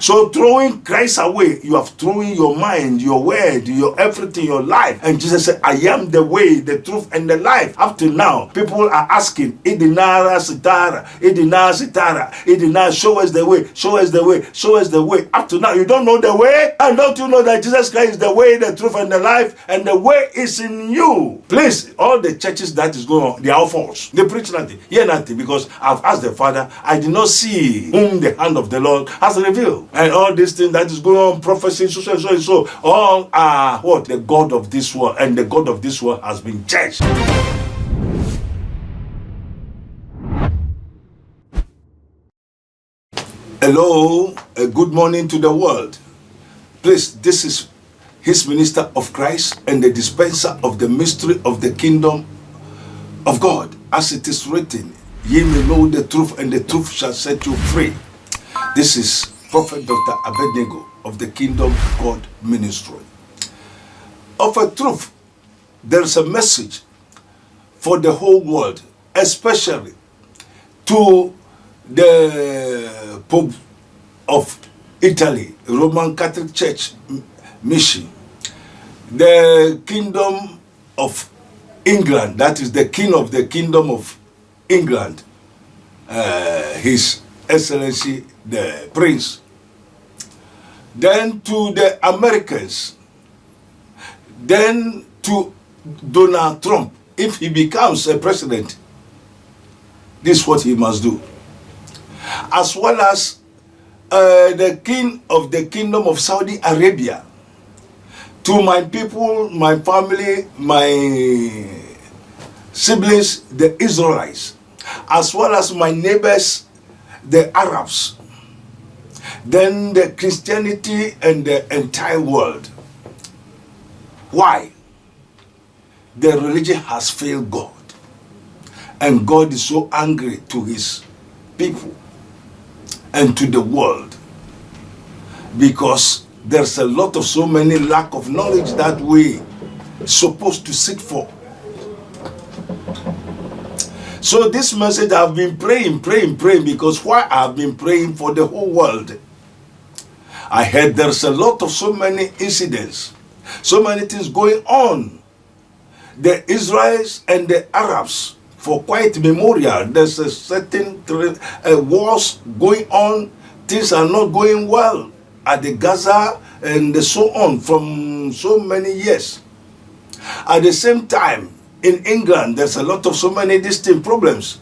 So throwing Christ away, you have thrown your mind, your word, your everything, your life. And Jesus said, I am the way, the truth, and the life. Up to now, people are asking, Idinara Sitara, Idinara Sitara, Idinara, show us the way, show us the way, show us the way. Up to now, you don't know the way? And don't you know that Jesus Christ is the way, the truth, and the life? And the way is in you. Please, all the churches that is going on, they are all false. They preach nothing, hear nothing, because I've asked the Father, I did not see whom the hand of the Lord has revealed. And all these things that is going on, prophecy, so and so and so, all are what? The God of this world. And the God of this world has been judged. Hello, a good morning to the world. Please, this is His minister of Christ and the dispenser of the mystery of the kingdom of God. As it is written, ye may know the truth, and the truth shall set you free. This is Prophet Dr. Abednego of the Kingdom of God Ministry. Of a truth, there is a message for the whole world, especially to the Pope of Italy, Roman Catholic Church mission, the Kingdom of England, that is the King of the Kingdom of England, His Excellency the Prince. Then to the Americans, then to Donald Trump. If he becomes a president, this is what he must do. As well as the King of the Kingdom of Saudi Arabia. To my people, my family, my siblings, the Israelites, as well as my neighbors, the Arabs, then the Christianity and the entire world. Why? The religion has failed God. And God is so angry to his people and to the world, because there's a lot of so many lack of knowledge that we supposed to seek for. So this message I've been praying, because why I've been praying for the whole world. I heard there's a lot of so many incidents, so many things going on. The Israelis and the Arabs, for quite memorial, there's a certain wars going on. Things are not going well at the Gaza and so on from so many years. At the same time, in England, there's a lot of so many distinct problems.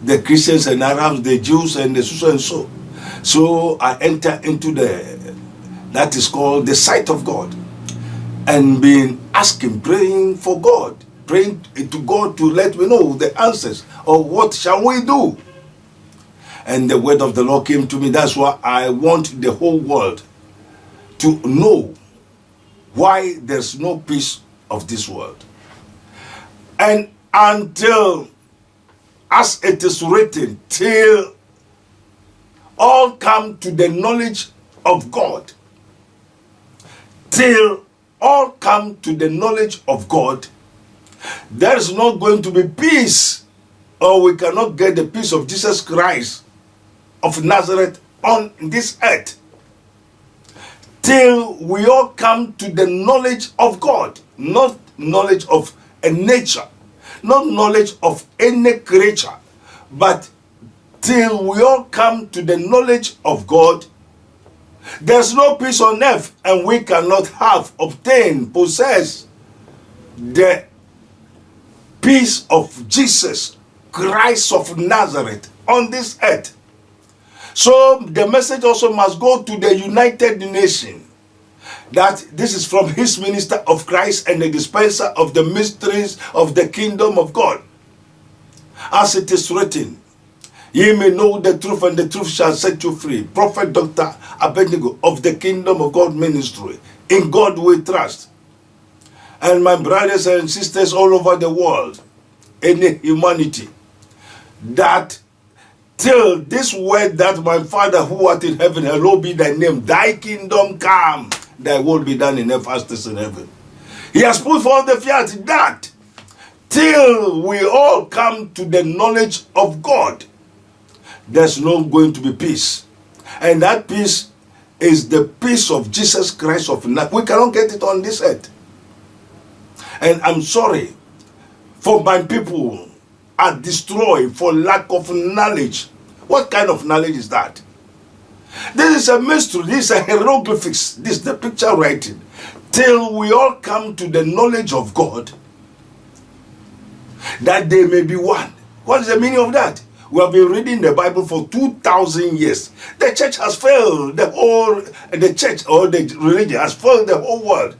The Christians and Arabs, the Jews and the so and so. So I enter into that is called the sight of God, and been asking, praying for God, praying to God to let me know the answers of what shall we do. And the word of the Lord came to me. That's why I want the whole world to know why there's no peace of this world. And until, as it is written, till all come to the knowledge of God, till all come to the knowledge of God, there is not going to be peace, or we cannot get the peace of Jesus Christ of Nazareth on this earth. Till we all come to the knowledge of God, not knowledge of a nature, not knowledge of any creature, but till we all come to the knowledge of God. There's no peace on earth, and we cannot have, obtain, possess the peace of Jesus Christ of Nazareth on this earth. So the message also must go to the United Nations, that this is from His minister of Christ and the dispenser of the mysteries of the kingdom of God. As it is written, ye may know the truth, and the truth shall set you free. Prophet Dr. Abednego of the Kingdom of God Ministry. In God we trust. And my brothers and sisters all over the world, any humanity, that till this word that my Father who art in heaven, hallowed be thy name, thy kingdom come, thy will be done in earth as it is in heaven. He has put forth the fiat that till we all come to the knowledge of God, there's not going to be peace. And that peace is the peace of Jesus Christ of Nazareth. We cannot get it on this earth. And I'm sorry for my people are destroyed for lack of knowledge. What kind of knowledge is that? This is a mystery. This is a hieroglyphics. This is the picture writing. Till we all come to the knowledge of God, that they may be one. What is the meaning of that? We have been reading the Bible for 2,000 years. The church has failed the church or the religion has failed the whole world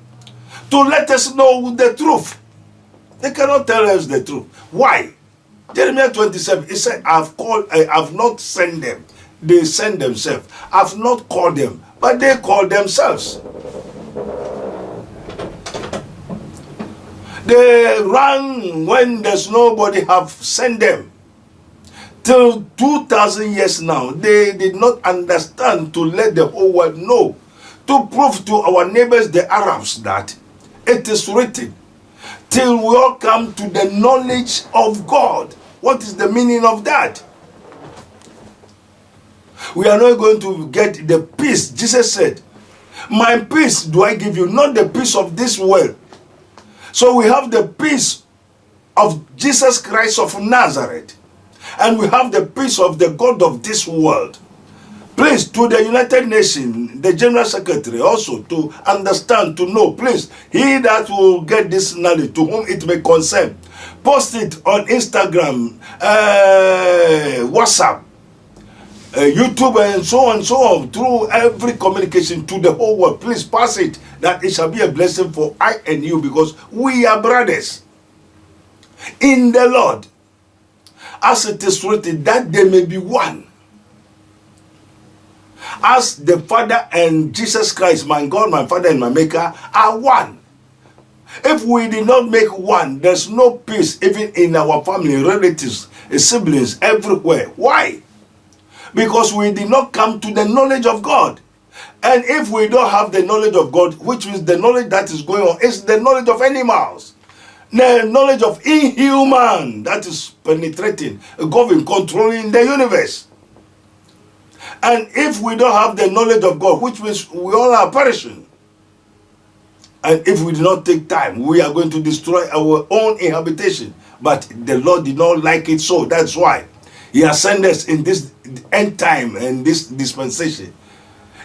to let us know the truth. They cannot tell us the truth. Why? Jeremiah 27, it said, I've not sent them. They send themselves. I've not called them, but they call themselves. They run when there's nobody have sent them. Till 2,000 years now, they did not understand to let the whole world know, to prove to our neighbors, the Arabs, that it is written, till we all come to the knowledge of God. What is the meaning of that? We are not going to get the peace. Jesus said, my peace do I give you, not the peace of this world. So we have the peace of Jesus Christ of Nazareth. And we have the peace of the God of this world. Please, to the United Nations, the General Secretary also, to understand, to know, please, he that will get this knowledge, to whom it may concern, post it on Instagram, WhatsApp, YouTube, and so on, through every communication to the whole world. Please pass it, that it shall be a blessing for I and you, because we are brothers in the Lord. As it is written, that they may be one. As the Father and Jesus Christ, my God, my Father, and my Maker, are one. If we did not make one, there's no peace even in our family, relatives, siblings, everywhere. Why? Because we did not come to the knowledge of God. And if we don't have the knowledge of God, which is the knowledge that is going on, it's the knowledge of animals. The knowledge of inhuman that is penetrating, governing, controlling the universe. And if we don't have the knowledge of God, which means we all are perishing, and if we do not take time, we are going to destroy our own inhabitation. But the Lord did not like it so. That's why He has sent us in this end time and this dispensation.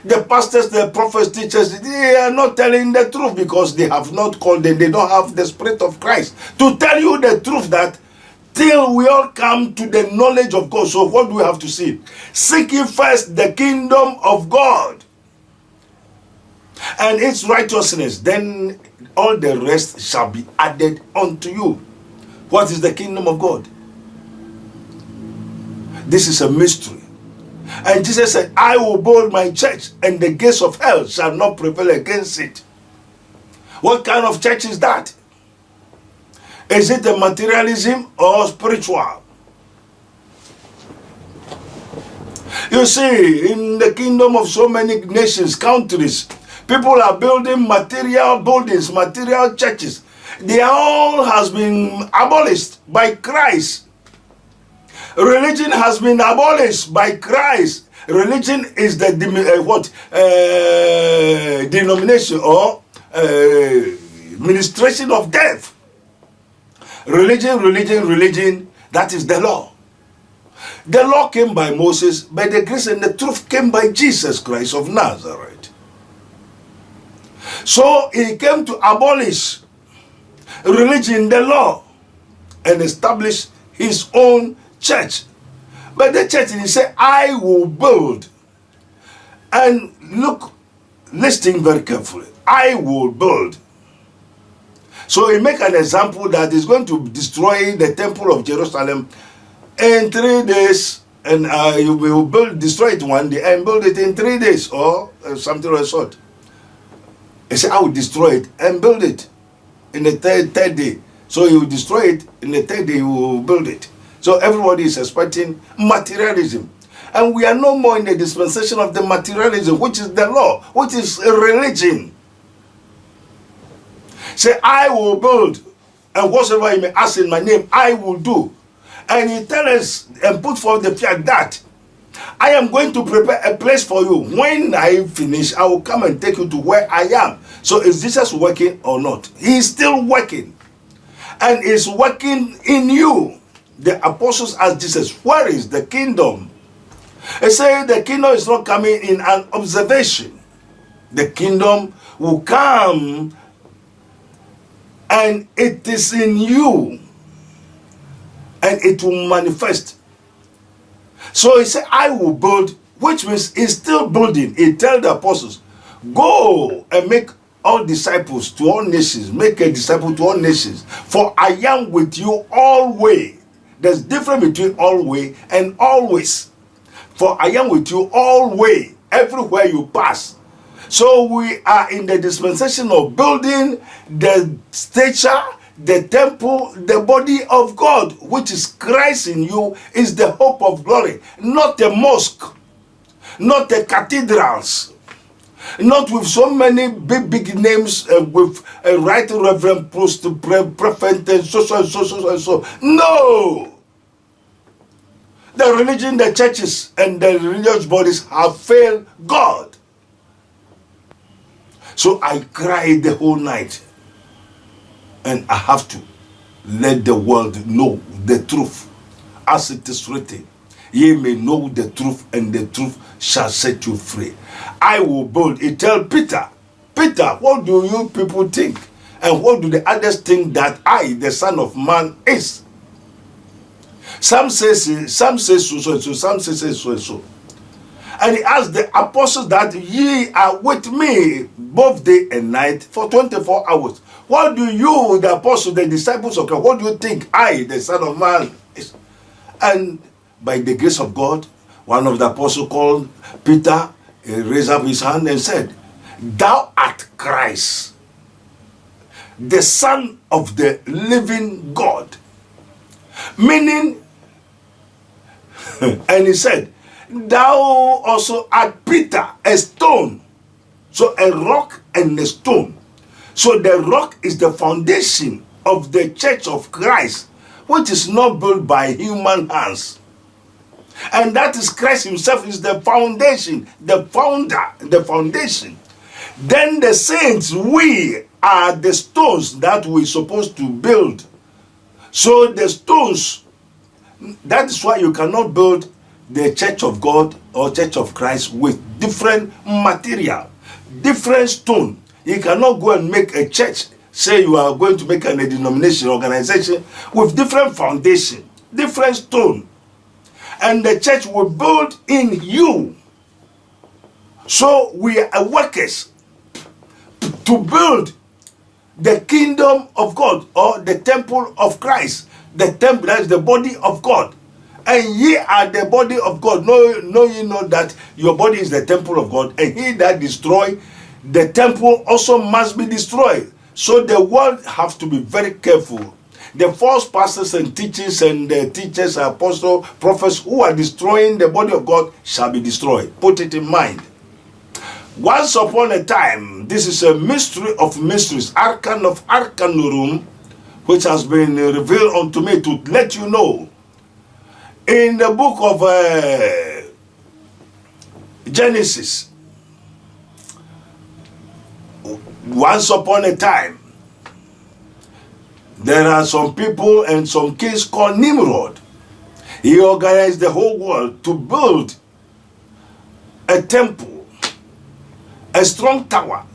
The pastors, the prophets, teachers, they are not telling the truth because they have not called them. They don't have the Spirit of Christ to tell you the truth, that till we all come to the knowledge of God. So what do we have to see? Seek ye first the kingdom of God and its righteousness, then all the rest shall be added unto you. What is the kingdom of God? This is a mystery. And Jesus said, I will build my church, and the gates of hell shall not prevail against it. What kind of church is that? Is it a materialism or spiritual? You see, in the kingdom of so many nations, countries, people are building material buildings, material churches. They all has been abolished by Christ. Religion has been abolished by Christ. Religion is the denomination or ministration of death. Religion, that is the law. The law came by Moses, but the grace and the truth came by Jesus Christ of Nazareth. So he came to abolish religion, the law, and establish his own church. But the church, he said, I will build. And look, listen very carefully. I will build. So he make an example that is going to destroy the temple of Jerusalem in 3 days, and you will destroy it one day and build it in 3 days, or something of the sort. He said, I will destroy it and build it in the third day. So he will destroy it, in the third day he will build it. So everybody is expecting materialism. And we are no more in the dispensation of the materialism, which is the law, which is a religion. Say, I will build, and whatsoever you may ask in my name, I will do. And he tells us and put forth the fact that I am going to prepare a place for you. When I finish, I will come and take you to where I am. So is Jesus working or not? He is still working. And is working in you. The apostles asked Jesus, where is the kingdom? They say the kingdom is not coming in an observation. The kingdom will come and it is in you. And it will manifest. So he said, I will build, which means he's still building. He tells the apostles, go and make all disciples to all nations. Make a disciple to all nations. For I am with you always. There's difference between always and always. For I am with you always, everywhere you pass. So we are in the dispensation of building the stature, the temple, the body of God, which is Christ in you, is the hope of glory. Not a mosque, not a cathedrals, not with so many big names, with a right reverend, post, prophet, and so. No! The religion, the churches, and the religious bodies have failed God. So I cried the whole night. And I have to let the world know the truth. As it is written, ye may know the truth, and the truth shall set you free. I will build. It tell Peter, Peter, what do you people think? And what do the others think that I, the Son of Man, is? Some say so, some say so. And he asked the apostles that ye are with me both day and night for 24 hours. What do you, the apostles, the disciples of Christ, what do you think I, the Son of Man, is? And by the grace of God, one of the apostles called Peter, raised up his hand and said, thou art Christ, the Son of the living God. Meaning, and he said, thou also art Peter, a stone. So a rock and a stone. So the rock is the foundation of the church of Christ, which is not built by human hands. And that is Christ himself is the foundation, the founder, the foundation. Then the saints, we are the stones that we're supposed to build. So the stones, that is why you cannot build the church of God or church of Christ with different material, different stone. You cannot go and make a church, say you are going to make a denomination, organization with different foundation, different stone. And the church will build in you. So we are workers to build the kingdom of God or the temple of Christ. The temple, that is the body of God. And ye are the body of God. Know ye not that your body is the temple of God, and he that destroy the temple also must be destroyed. So the world have to be very careful. The false pastors and teachers and the teachers, apostles, prophets who are destroying the body of God shall be destroyed. Put it in mind. Once upon a time, this is a mystery of mysteries, arcan of arcanorum, which has been revealed unto me to let you know. In the book of Genesis, once upon a time, there are some people and some kings called Nimrod. He organized the whole world to build a temple, a strong tower.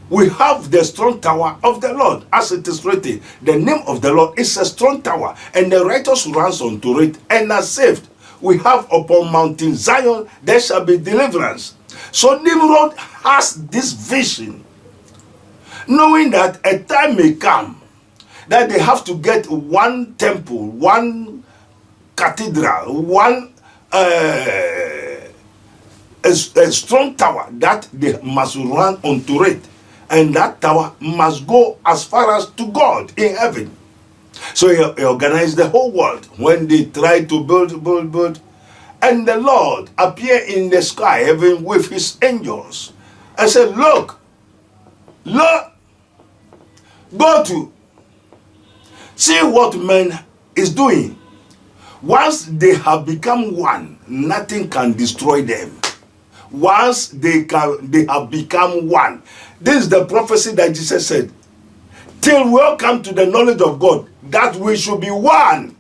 We have the strong tower of the Lord, as it is written. The name of the Lord is a strong tower, and the righteous runs unto it and are saved. We have upon Mountain Zion, there shall be deliverance. So Nimrod has this vision, knowing that a time may come that they have to get one temple, one cathedral, one a strong tower that they must run onto it. And that tower must go as far as to God in heaven. So he organized the whole world. When they tried to build, and the Lord appeared in the sky, heaven, with his angels, and said, look, go to see what man is doing. Once they have become one, nothing can destroy them. Once they have become one. This is the prophecy that Jesus said. Till we all come to the knowledge of God, that we should be one.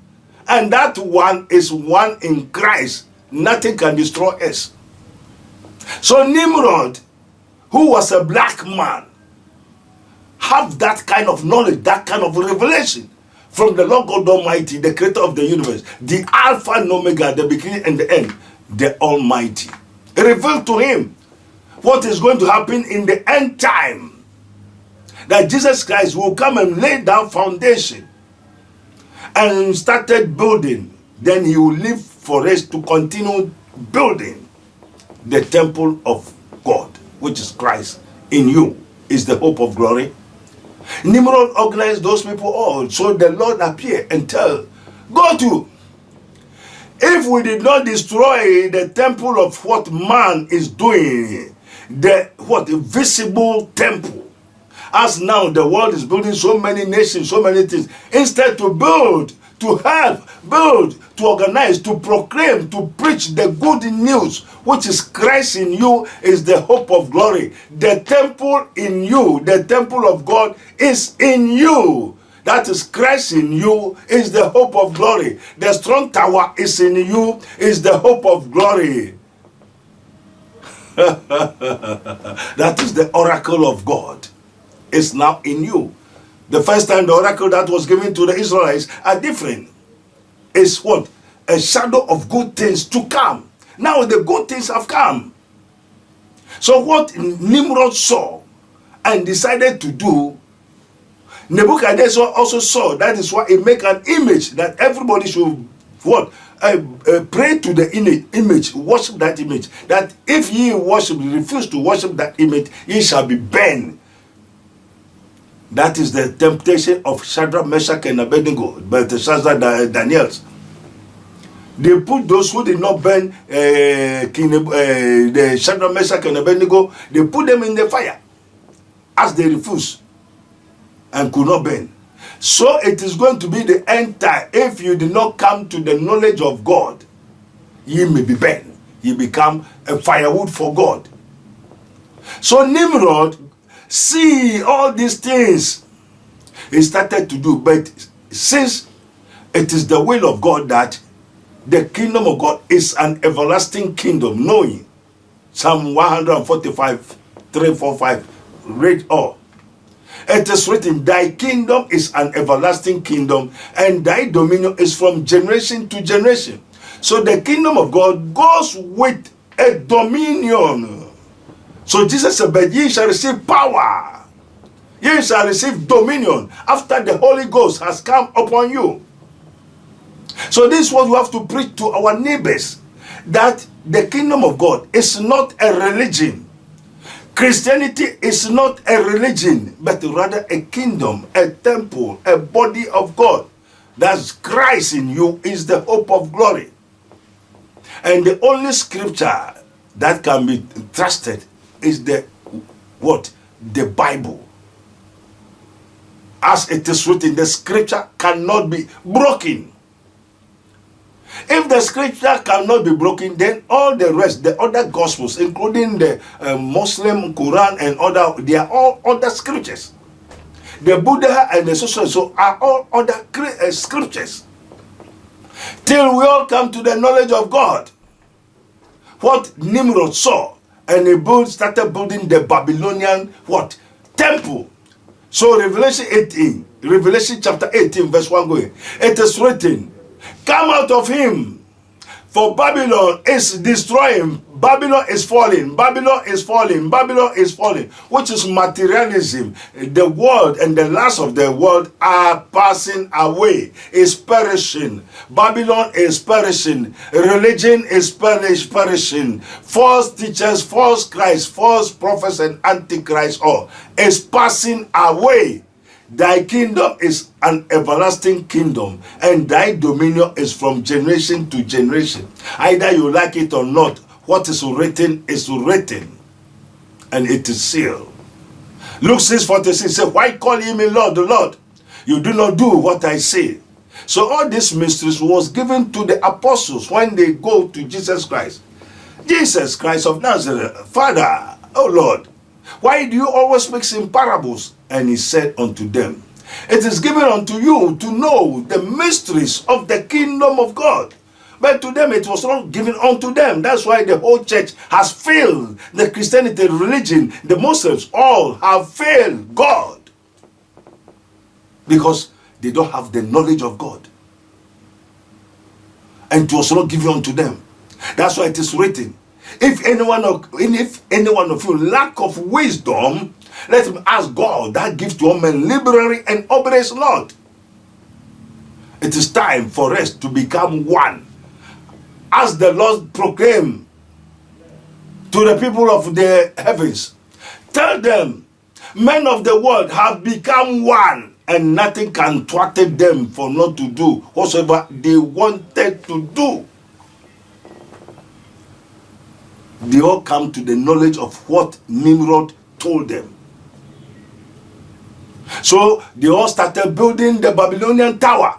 And that one is one in Christ. Nothing can destroy us. So Nimrod, who was a black man, have that kind of knowledge, that kind of revelation from the Lord God Almighty, the creator of the universe, the Alpha and Omega, the beginning and the end, the Almighty. It revealed to him what is going to happen in the end time. That Jesus Christ will come and lay down foundation and started building. Then he will live for us to continue building the temple of God, which is Christ in you, is the hope of glory. Nimrod organized those people all. So the Lord appeared and tell, go to. If we did not destroy the temple of what man is doing, the visible temple, as now the world is building so many nations, so many things, instead to build, to help, build, to organize, to proclaim, to preach the good news, which is Christ in you, is the hope of glory. The temple in you, the temple of God is in you. That is Christ in you, is the hope of glory. The strong tower is in you, is the hope of glory. That is the oracle of God. It's now in you. The first time the oracle that was given to the Israelites are different. It's what? A shadow of good things to come. Now the good things have come. So what Nimrod saw and decided to do, Nebuchadnezzar also saw. That is why he make an image that everybody should what? Pray to the image, worship that image. That if ye refuse to worship that image, ye shall be burned. That is the temptation of Shadrach, Meshach, and Abednego, Belteshazzar, Daniels. They put those who did not burn the Shadrach, Meshach, and Abednego, they put them in the fire as they refused and could not burn. So it is going to be the end time. If you did not come to the knowledge of God, ye may be burned. You become a firewood for God. So Nimrod see all these things he started to do, but since it is the will of God that the kingdom of God is an everlasting kingdom, knowing Psalm 145, 345, read all. It is written, thy kingdom is an everlasting kingdom, and thy dominion is from generation to generation. So the kingdom of God goes with a dominion. So Jesus said, but ye shall receive power. Ye shall receive dominion after the Holy Ghost has come upon you. So this is what we have to preach to our neighbors, that the kingdom of God is not a religion. Christianity is not a religion, but rather a kingdom, a temple, a body of God. That's Christ in you, is the hope of glory. And the only scripture that can be trusted is the what? The Bible. As it is written, the scripture cannot be broken. If the scripture cannot be broken, then all the rest, the other gospels, including the Muslim Quran and other, they are all other scriptures. The Buddha and the so are all other scriptures. Till we all come to the knowledge of God. What Nimrod saw, and he started building the Babylonian what? Temple. So Revelation chapter 18 verse 1 going, it is written, come out of him, for Babylon is destroying, Babylon is falling, Babylon is falling, Babylon is falling, which is materialism. The world and the last of the world are passing away, is perishing. Babylon is perishing. Religion is perishing. False teachers, false Christ, false prophets, and antichrist all is passing away. Thy kingdom is an everlasting kingdom, and thy dominion is from generation to generation. Either you like it or not, what is written, and it is sealed. Luke 6:46 says, why call ye me Lord, the Lord? You do not do what I say. So all these mysteries was given to the apostles when they go to Jesus Christ. Jesus Christ of Nazareth, Father, oh Lord, why do you always speak in parables? And he said unto them, it is given unto you to know the mysteries of the kingdom of God. But to them it was not given unto them. That's why the whole church has failed. The Christianity, religion, the Muslims, all have failed God. Because they don't have the knowledge of God. And it was not given unto them. That's why it is written, if any one of you lack of wisdom, let him ask God that gives to all men liberally and obeys not. It is time for us to become one. As the Lord proclaimed to the people of the heavens, tell them, men of the world have become one, and nothing can thwart them for not to do whatsoever they wanted to do. They all come to the knowledge of what Nimrod told them. So they all started building the Babylonian tower,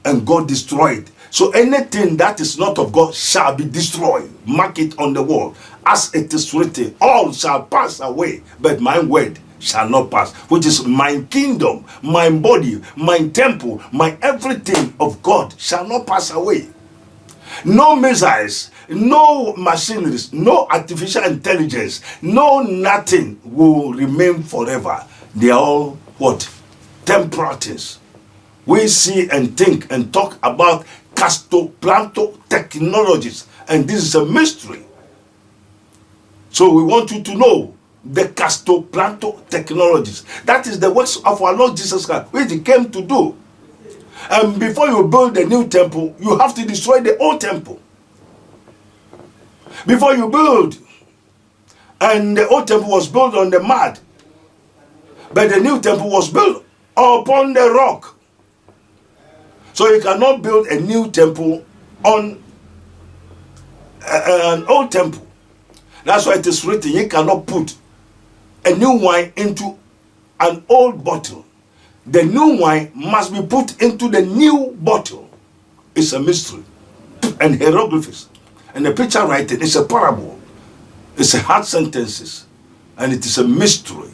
and God destroyed. So anything that is not of God shall be destroyed. Mark it on the wall. As it is written, all shall pass away, but my word shall not pass. Which is my kingdom, my body, my temple, my everything of God shall not pass away. No missiles, no machineries, no artificial intelligence, no nothing will remain forever. They are all what? Temporal things. We see and think and talk about castoplanto technologies, and this is a mystery. So we want you to know the castoplanto technologies. That is the works of our Lord Jesus Christ, which he came to do. And before you build the new temple, you have to destroy the old temple. Before you build, and the old temple was built on the mud, but the new temple was built upon the rock. So you cannot build a new temple on an old temple. That's why it is written, you cannot put a new wine into an old bottle. The new wine must be put into the new bottle. It's a mystery. And hieroglyphics. And the picture writing is a parable. It's a hard sentences. And it is a mystery.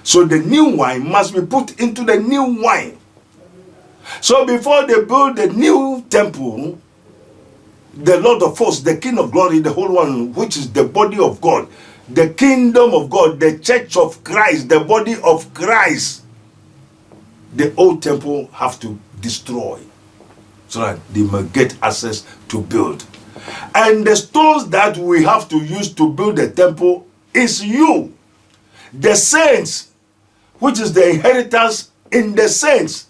So the new wine must be put into the new wine. So before they build the new temple, the Lord of hosts, the King of glory, the whole one, which is the body of God, the kingdom of God, the church of Christ, the body of Christ, the old temple have to destroy so that they may get access to build. And the stones that we have to use to build the temple is you, the saints, which is the inheritance in the saints.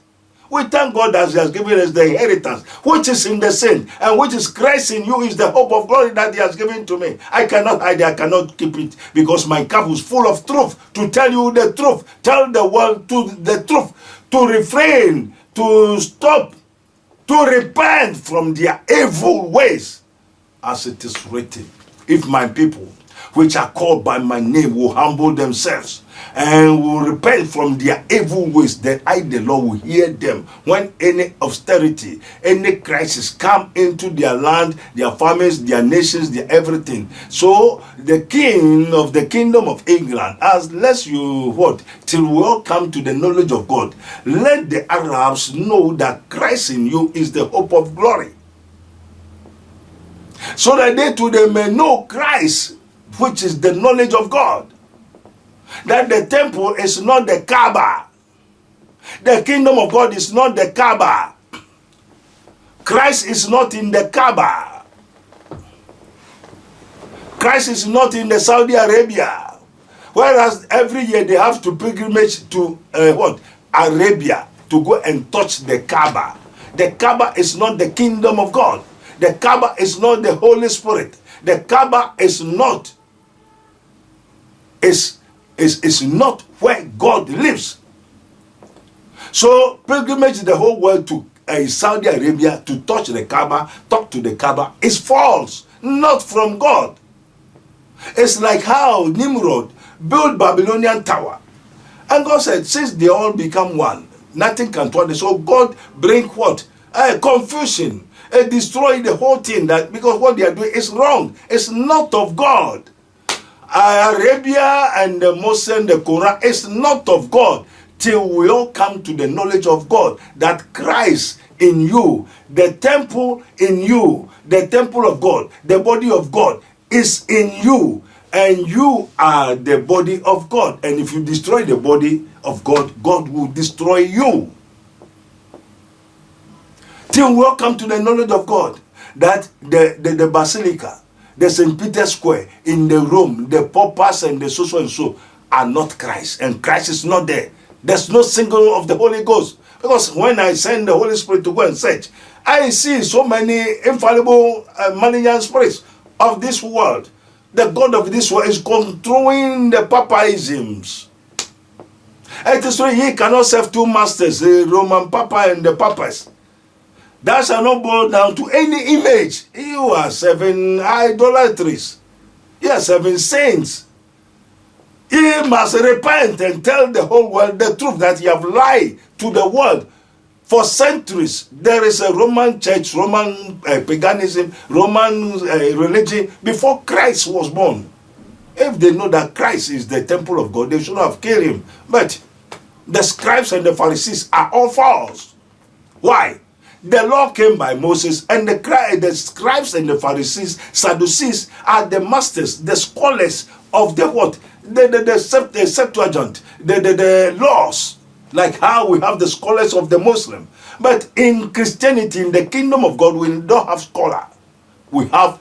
We thank God that he has given us the inheritance, which is in the saint, and which is Christ in you is the hope of glory that he has given to me. I cannot hide it, I cannot keep it, because my cup is full of truth, to tell you the truth, tell the world the truth, to refrain, to stop, to repent from their evil ways, as it is written. If my people, which are called by my name, will humble themselves and will repent from their evil ways, then I, the Lord, will hear them. When any austerity, any crisis come into their land, their families, their nations, their everything. So the king of the kingdom of England, as lest you what, till we all come to the knowledge of God, let the Arabs know that Christ in you is the hope of glory. So that they too they may know Christ, which is the knowledge of God. That the temple is not the Kaaba. The kingdom of God is not the Kaaba. Christ is not in the Kaaba. Christ is not in the Saudi Arabia. Whereas every year they have to pilgrimage to Arabia to go and touch the Kaaba. The Kaaba is not the kingdom of God. The Kaaba is not the Holy Spirit. The Kaaba is not not where God lives. So pilgrimage the whole world to Saudi Arabia to touch the Kaaba, talk to the Kaaba is false, not from God. It's like how Nimrod built Babylonian tower. And God said, since they all become one, Nothing can turn it. So God bring what? Confusion. Destroy the whole thing, that because what they are doing is wrong. It's not of God. Arabia and the Muslim, the Quran is not of God, till we all come to the knowledge of God, that Christ in you, the temple in you, the temple of God, the body of God is in you, and you are the body of God. And if you destroy the body of God, God will destroy you. Till we all come to the knowledge of God, that the Basilica, the St. Peter's Square in the Rome, the paupers and the so and so are not Christ, and Christ is not there. There's no single of the Holy Ghost. Because when I send the Holy Spirit to go and search, I see so many infallible malignant spirits of this world. The God of this world is controlling the papaisms. It is why he cannot serve two masters, the Roman Papa and the Papas. That shall not bow down to any image. You are serving idolatries. You are serving saints. He must repent and tell the whole world the truth, that you have lied to the world for centuries. There is a Roman church, Roman paganism, Roman religion before Christ was born. If they know that Christ is the temple of God, they should not have killed him. But the scribes and the Pharisees are all false. Why? The law came by Moses, and the scribes and the Pharisees, Sadducees, are the masters, the scholars of the what? The Septuagint, the laws, like how we have the scholars of the Muslim. But in Christianity, in the kingdom of God, we don't have scholar. We have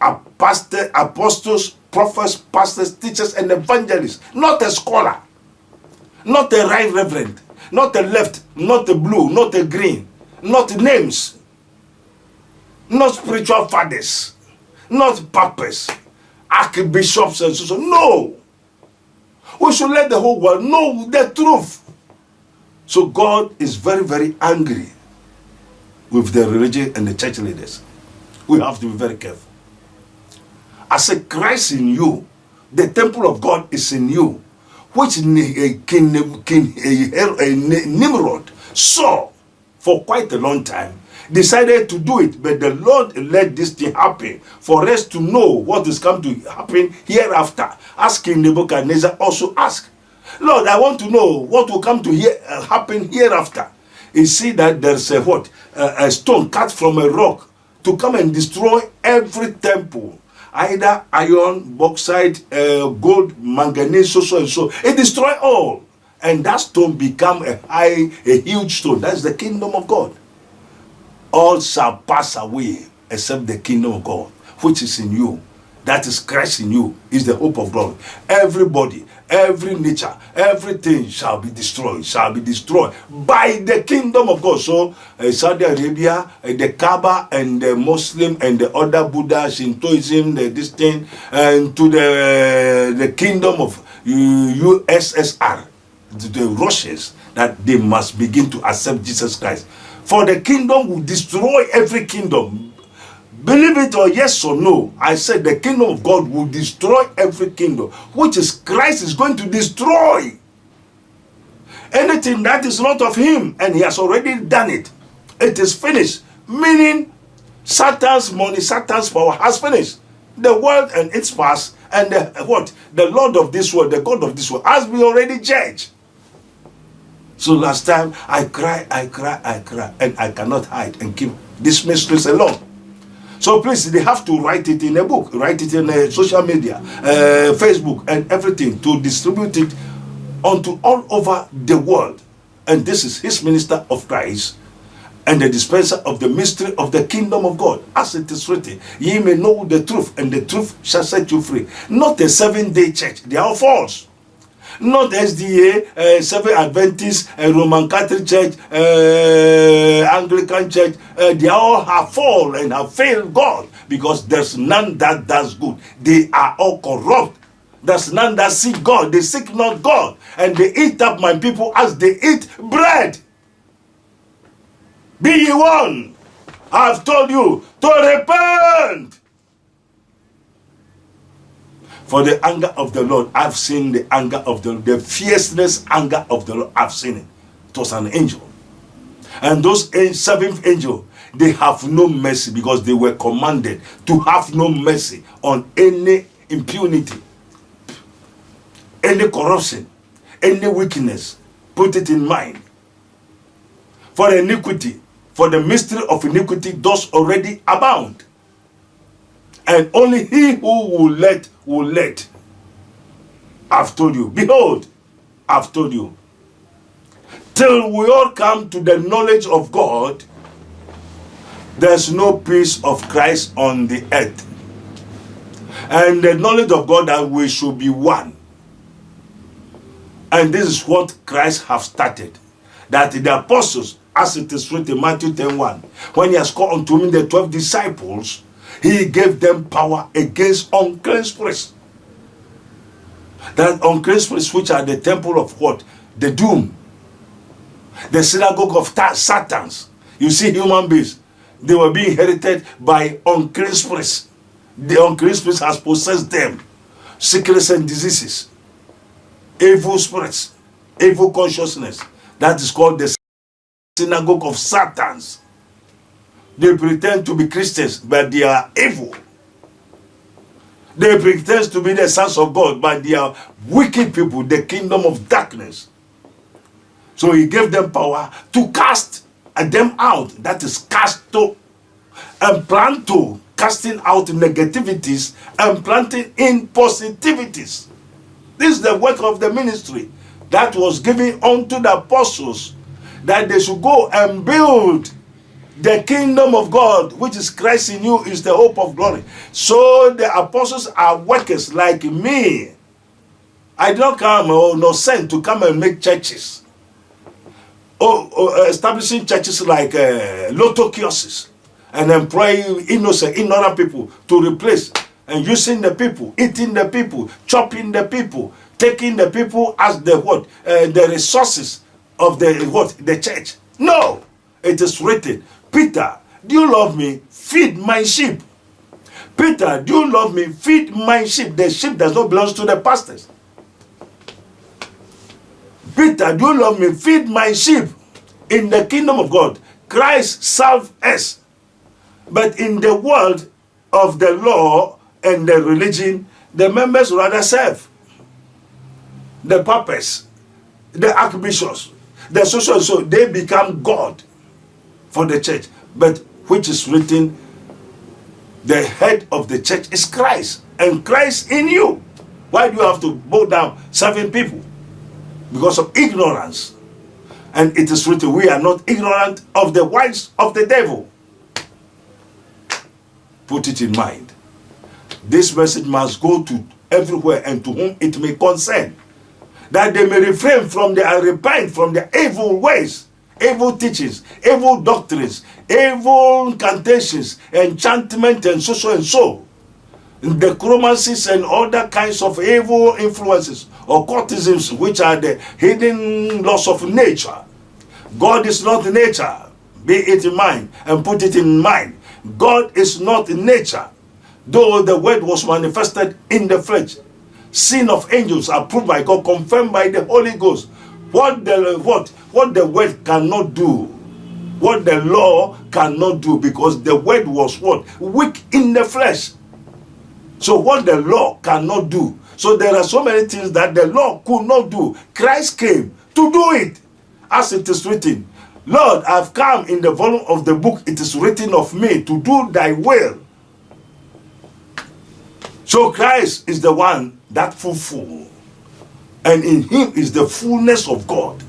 apostles, prophets, pastors, teachers, and evangelists. Not a scholar, not a right reverend, not a left, not a blue, not a green, not names, not spiritual fathers, not papas, archbishops and so on. No. We should let the whole world know the truth. So God is very, very angry with the religion and the church leaders. We have to be very careful. As a Christ in you, the temple of God is in you, which King Nimrod saw for quite a long time, decided to do it, but the Lord let this thing happen for us to know what is come to happen hereafter. As King Nebuchadnezzar also asked, Lord, I want to know what will come to happen hereafter. You see that there's a what? A stone cut from a rock to come and destroy every temple. Either iron, bauxite, gold, manganese, so and so. It destroy all. And that stone become a huge stone. That's the kingdom of God. All shall pass away except the kingdom of God, which is in you. That is Christ in you, is the hope of glory. Everybody, every nature, everything shall be destroyed by the kingdom of God. So Saudi Arabia, the Kaaba and the Muslim and the other Buddha, Shintoism, this thing, and to the kingdom of USSR, the Russians, that they must begin to accept Jesus Christ. For the kingdom will destroy every kingdom. Believe it or yes or no, I said the kingdom of God will destroy every kingdom, which is Christ is going to destroy. Anything that is not of him, and he has already done it. It is finished. Meaning, Satan's money, Satan's power has finished. The world and its past, and the Lord of this world, the God of this world, has been already judged. So last time, I cry, and I cannot hide and keep this mysteries alone. So please, they have to write it in a book, write it in social media, Facebook, and everything, to distribute it onto all over the world. And this is his minister of Christ, and the dispenser of the mystery of the kingdom of God. As it is written, ye may know the truth, and the truth shall set you free. Not a 7-day church, they are false. Not SDA, Seventh Adventist, Roman Catholic Church, Anglican Church. They all have fallen and have failed God, because there's none that does good. They are all corrupt. There's none that seek God. They seek not God. And they eat up my people as they eat bread. Be ye one. I have told you to repent. For the anger of the Lord, I've seen the anger of the Lord, the fierceness anger of the Lord, I've seen it. It was an angel. And those seventh angel, they have no mercy because they were commanded to have no mercy on any impunity, any corruption, any weakness. Put it in mind. For iniquity, for the mystery of iniquity does already abound. And only he who will let. I've told you. Behold, I've told you. Till we all come to the knowledge of God, there's no peace of Christ on the earth. And the knowledge of God that we should be one. And this is what Christ have started. That the apostles, as it is written in Matthew 10:1, when he has called unto him the 12 disciples, he gave them power against unclean spirits. That unclean spirits which are the temple of what? The doom. The synagogue of Satans. You see human beings, they were being inherited by unclean spirits. The unclean spirits has possessed them. Sickness and diseases. Evil spirits. Evil consciousness. That is called the synagogue of Satans. They pretend to be Christians, but they are evil. They pretend to be the sons of God, but they are wicked people, the kingdom of darkness. So he gave them power to cast them out. That is casto. And planto, casting out negativities and planting in positivities. This is the work of the ministry that was given unto the apostles, that they should go and build the kingdom of God, which is Christ in you, is the hope of glory. So the apostles are workers like me. I did not come or no sent to come and make churches. Establishing churches like lotto kiosks and employing ignorant people to replace, and using the people, eating the people, chopping the people, taking the people as the what? The resources of the church. No, it is written, Peter, do you love me? Feed my sheep. Peter, do you love me? Feed my sheep. The sheep does not belong to the pastors. Peter, do you love me? Feed my sheep. In the kingdom of God, Christ serves us. But in the world of the law and the religion, the members rather serve the papas, the archbishops, the so they become God for the church. But which is written, the head of the church is Christ, and Christ in you. Why do you have to bow down serving people? Because of ignorance. And it is written, we are not ignorant of the wiles of the devil. Put it in mind. This message must go to everywhere and to whom it may concern, that they may refrain from and repent from their evil ways, evil teachings, evil doctrines, evil incantations, enchantment, and so. The chromancies and other kinds of evil influences, occultisms, which are the hidden laws of nature. God is not nature. Be it in mind and put it in mind. God is not nature. Though the word was manifested in the flesh, sin of angels approved by God, confirmed by the Holy Ghost. What the word cannot do, what the law cannot do, because the word was what? Weak in the flesh. So what the law cannot do. So there are so many things that the law could not do. Christ came to do it. As it is written, Lord, I've come in the volume of the book, it is written of me to do thy will. So Christ is the one that fulfills. And in him is the fullness of God.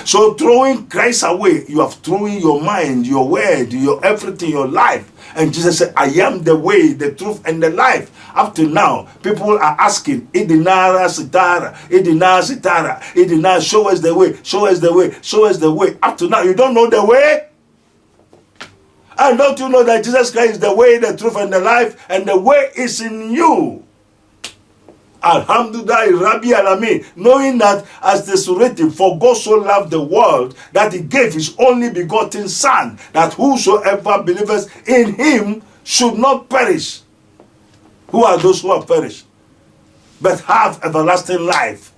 So throwing Christ away, you have thrown your mind, your word, your everything, your life. And Jesus said, I am the way, the truth, and the life. Up to now, people are asking, Idinara Sitara, Idinara Sitara, Idinara, show us the way, show us the way, show us the way. Up to now, you don't know the way? And don't you know that Jesus Christ is the way, the truth, and the life, and the way is in you? Alhamdulillah, Rabbi Alamin, knowing that as this written, for God so loved the world that he gave his only begotten Son, that whosoever believeth in him should not perish. Who are those who have perished? But have everlasting life.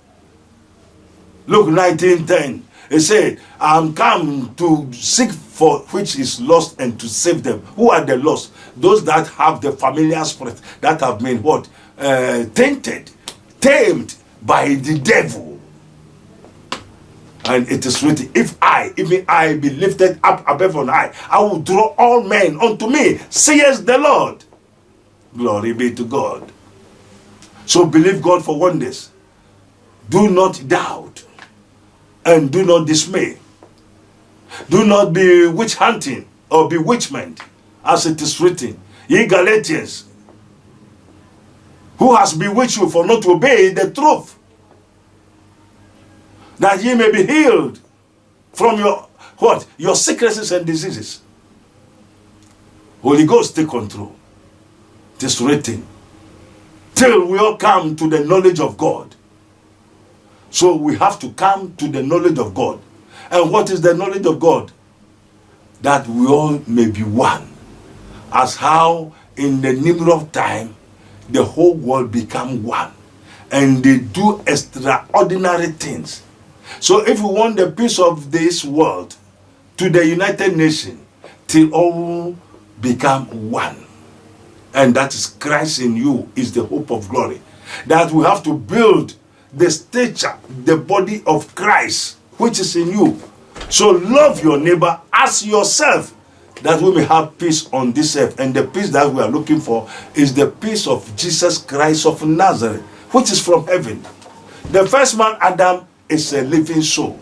Luke 19:10. He said, I'm come to seek for which is lost and to save them. Who are the lost? Those that have the familiar spirit, that have been what? Tainted, tamed by the devil. And it is written, if even I be lifted up above on high, I will draw all men unto me, says the Lord. Glory be to God. So believe God for wonders. Do not doubt. And do not dismay. Do not be witch hunting or bewitchment, as it is written. Ye Galatians, who has bewitched you for not to obey the truth, that ye may be healed from your what? Your sicknesses and diseases. Holy Ghost, take control. It is written, till we all come to the knowledge of God. So we have to come to the knowledge of God. And what is the knowledge of God? That we all may be one. As how in the nimble of time, the whole world become one. And they do extraordinary things. So if we want the peace of this world to the United Nations, till all become one. And that is Christ in you is the hope of glory. That we have to build the stature, the body of Christ, which is in you. So love your neighbor as yourself, that we may have peace on this earth. And the peace that we are looking for is the peace of Jesus Christ of Nazareth, which is from heaven. The first man, Adam, is a living soul.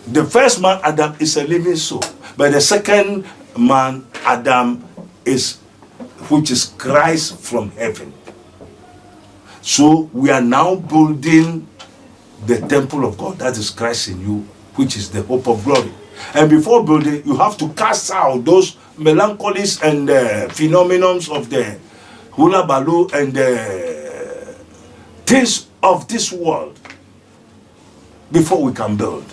The first man, Adam, is a living soul. But the second man, Adam, is which is Christ from heaven. So we are now building the temple of God, that is Christ in you, which is the hope of glory. And before building, you have to cast out those melancholies and phenomenons of the hula baloo and the things of this world before we can build.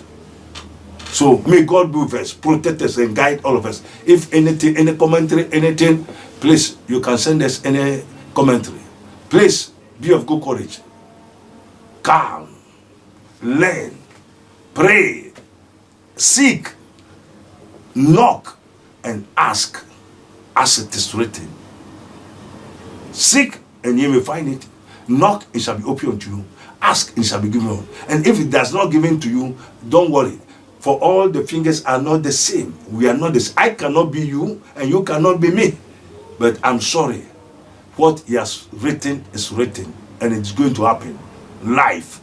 So may God be with us, protect us, and guide all of us. If anything, any commentary, anything, please, you can send us any commentary. Please, be of good courage. Calm. Learn. Pray. Seek. Knock. And ask. As it is written. Seek, and you may find it. Knock, it shall be opened unto you. Ask, it shall be given you. And if it does not given to you, don't worry. For all the fingers are not the same. We are not the same. I cannot be you, and you cannot be me. But I'm sorry. What he has written is written, and it's going to happen. Life.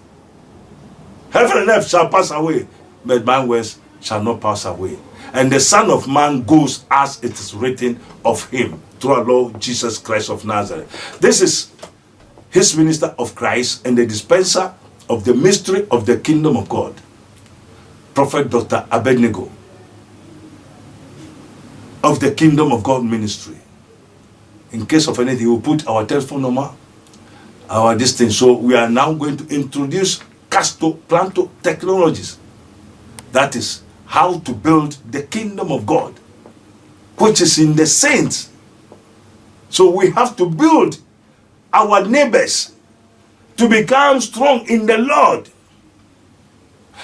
Heaven and earth shall pass away, but my words shall not pass away. And the Son of Man goes as it is written of him, through our Lord Jesus Christ of Nazareth. This is his minister of Christ and the dispenser of the mystery of the kingdom of God, Prophet Dr. Abednego, of the Kingdom of God ministry. In case of anything, we'll put our telephone number, our distance. So we are now going to introduce planto technologies. That is how to build the kingdom of God, which is in the saints. So we have to build our neighbors to become strong in the Lord.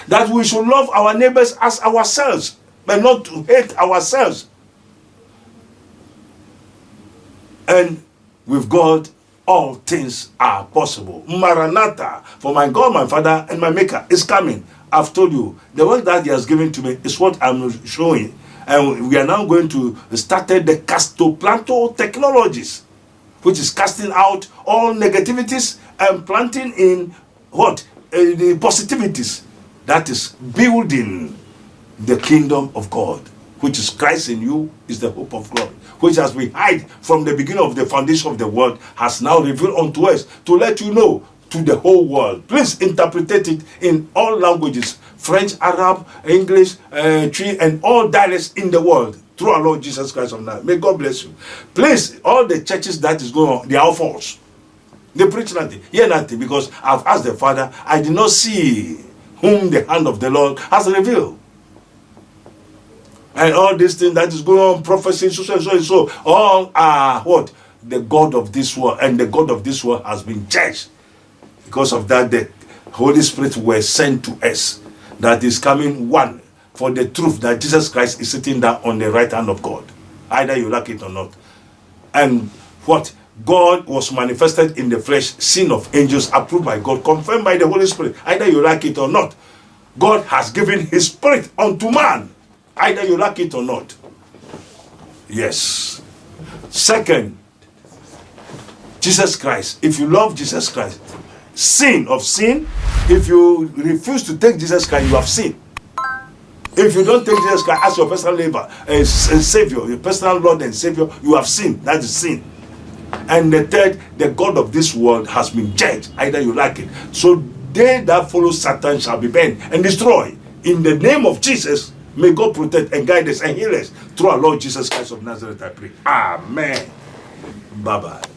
That we should love our neighbors as ourselves, but not to hate ourselves. And with God, all things are possible. Maranatha, for my God, my Father, and my Maker is coming. I've told you, the work that he has given to me is what I'm showing. And we are now going to start the planto technologies, which is casting out all negativities and planting in what? The positivities. That is building the kingdom of God, which is Christ in you, is the hope of glory, which as we hide from the beginning of the foundation of the world, has now revealed unto us to let you know to the whole world. Please interpret it in all languages, French, Arab, English, Tree, and all dialects in the world, through our Lord Jesus Christ of Nazareth. May God bless you. Please, all the churches that is going on, they are all false. They preach nothing, hear nothing, because I've asked the Father, I did not see whom the hand of the Lord has revealed. And all these things that is going on, prophecy, so, all are what? The God of this world. And the God of this world has been judged. Because of that, the Holy Spirit was sent to us. that is coming, one, for the truth that Jesus Christ is sitting down on the right hand of God. Either you like it or not. And what? God was manifested in the flesh, seen of angels, approved by God, confirmed by the Holy Spirit. Either you like it or not. God has given his spirit unto man. Either you like it or not. Yes. Second, Jesus Christ. If you love Jesus Christ, sin of sin, if you refuse to take Jesus Christ, you have sinned. If you don't take Jesus Christ as your personal Savior, your personal Lord and Savior, you have sinned. That is sin. And the third, the God of this world has been judged. Either you like it. So they that follow Satan shall be burned and destroyed. In the name of Jesus, may God protect and guide us and heal us through our Lord Jesus Christ of Nazareth, I pray. Amen. Bye-bye.